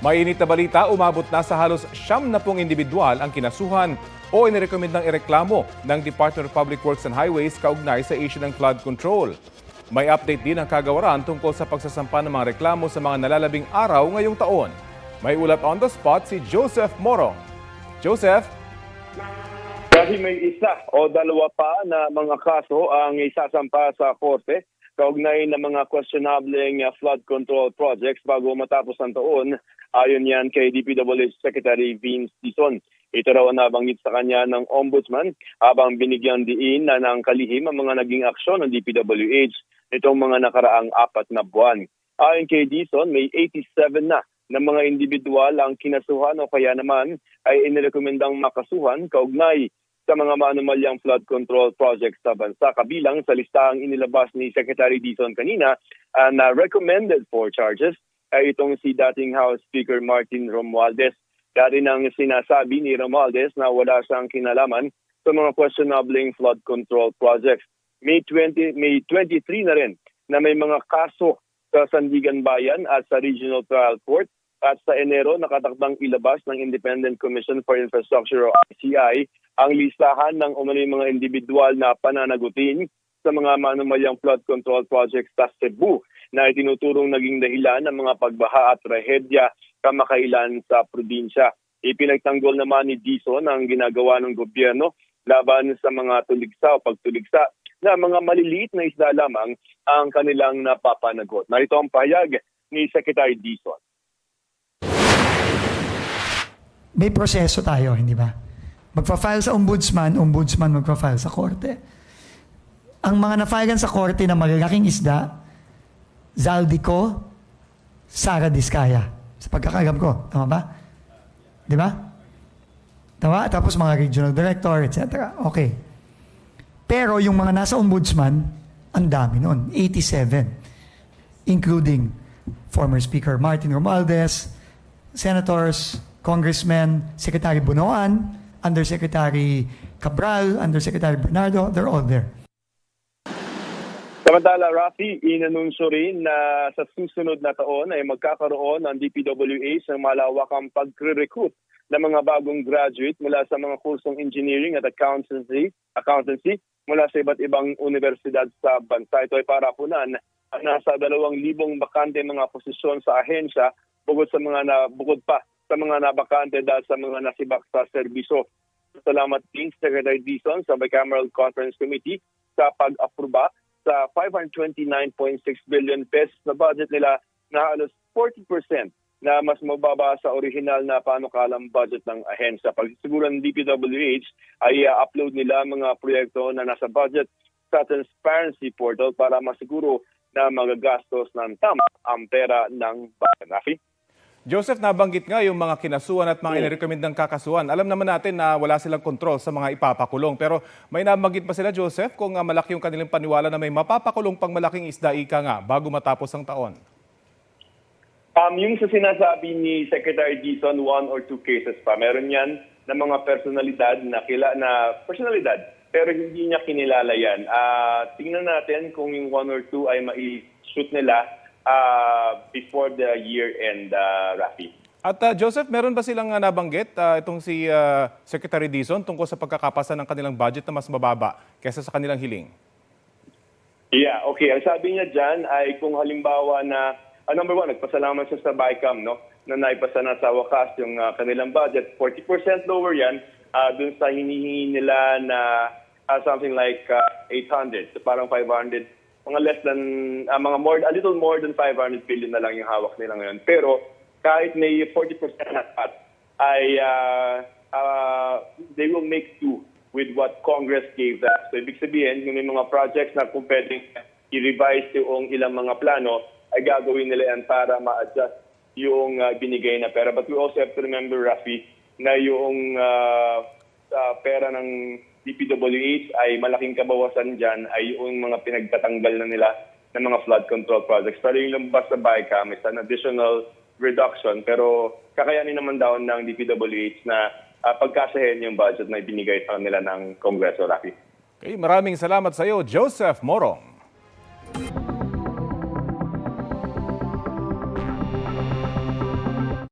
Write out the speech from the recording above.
Mainit na balita, umabot na sa halos 70 individual ang kinasuhan o inirekomendang ireklamo ng Department of Public Works and Highways kaugnay sa issue ng flood control. May update din ang kagawaran tungkol sa pagsasampa ng mga reklamo sa mga nalalabing araw ngayong taon. May ulat on the spot si Joseph Morong. Joseph? Kasi may isa o dalawa pa na mga kaso ang isasampa sa korte kaugnay ng mga questionableng flood control projects bago matapos ang taon. Ayon yan kay DPWH Secretary Vince Dizon. Ito raw ang nabanggit sa kanya ng Ombudsman habang binigyan diin na ng kalihim ang mga naging aksyon ng DPWH nitong mga nakaraang 4 na buwan. Ayon kay Dizon, may 87 na ng mga individual ang kinasuhan o kaya naman ay inirekomendang makasuhan kaugnay sa mga manumalyang flood control projects sa bansa. Kabilang sa listahang inilabas ni Secretary Dizon kanina na recommended for charges ay itong si dating House Speaker Martin Romualdez. Dati nang sinasabi ni Romualdez na wala siyang kinalaman sa mga questionable flood control projects. May 23 na rin na may mga kaso sa Sandigan Bayan at sa Regional Trial Court. At sa Enero, nakatakdang ilabas ng Independent Commission for Infrastructure o ICI ang listahan ng umano'y mga individual na pananagutin sa mga manumalyang flood control projects sa Cebu na itinuturong naging dahilan ng mga pagbaha at trahedya kamakailan sa probinsya. Ipinagtanggol naman ni Dizon ang ginagawa ng gobyerno laban sa mga tuligsa o pagtuligsa na mga maliliit na isda lamang ang kanilang napapanagot. Narito ang pahayag ni Secretary Dizon. May proseso tayo, hindi ba? Magpa-file sa ombudsman magpa-file sa korte. Ang mga na-file sa korte na malalaking isda, Zaldico, Sara Diskaya. Sa pagkakagam ko, tama ba? Di ba? Tama? Tapos mga regional director, etc. Okay. Pero yung mga nasa ombudsman, ang dami nun, 87. Including former Speaker Martin Romualdez, senators, congressmen, Secretary Bunoan, Undersecretary Cabral, Undersecretary Bernardo, they're all there. Samantala, Rafi, inanunsyo rin na sa susunod na taon ay magkakaroon ng DPWH ng malawakang pagre-recruit ng mga bagong graduate mula sa mga kursong engineering at accountancy mula sa iba't ibang universidad sa bansa. Ito ay para punan ang nasa 2,000 bakante mga posisyon sa ahensya bukod pa sa mga nabakante dahil sa mga nasibak sa serbisyo. Salamat din Secretary Dizon sa Bicameral Conference Committee sa pag-aproba sa 529.6 billion pesos na budget nila na halos 40% na mas mababa sa original na panukalang budget ng ahensya. Pagsisiguro ng DPWH ay upload nila mga proyekto na nasa budget sa transparency portal para masiguro na magagastos ng tama ang pera ng bayan. Rafi? Joseph, nabanggit nga yung mga kinasuhan at mga inirekomendang kakasuhan. Alam naman natin na wala silang kontrol sa mga ipapakulong. Pero may nabanggit pa sila, Joseph, kung malaki yung kanilang paniwala na may mapapakulong pang malaking isda ika nga bago matapos ang taon? Yung sa sinasabi ni Secretary Dizon, 1 or 2 cases pa. Meron yan ng mga personalidad personalidad, pero hindi niya kinilala yan. Tingnan natin kung yung 1 or 2 ay mai-shoot nila before the year end, Rafi. At Joseph, meron ba silang nabanggit itong si Secretary Dizon tungkol sa pagkakapasa ng kanilang budget na mas mababa kaysa sa kanilang hiling? Yeah, okay. Ang sabi niya dyan ay kung halimbawa na, number 1, nagpasalamat siya sa BICAM, no? Na naipasa na sa wakas yung kanilang budget. 40% lower yan dun sa hinihingi nila na something like 800, so parang 500. Mga less than, a little more than 500 billion na lang yung hawak nila ngayon. Pero kahit may 40% na cut, ay they will make do with what Congress gave them. So ibig sabihin, yung may mga projects na kung pwedeng i-revise yung ilang mga plano, ay gagawin nila yan para ma-adjust yung binigay na pera. But we also have to remember, Rafi, na yung pera ng DPWH ay malaking kabawasan dyan ay yung mga pinagtatanggal na nila ng mga flood control projects. Pero yung lumabas sa BICAM is an additional reduction. Pero kakayanin naman daw ng DPWH na pagkasahin yung budget na ibinigay sa nila ng Kongreso, Rafi. Okay, maraming salamat sa iyo, Joseph Morong.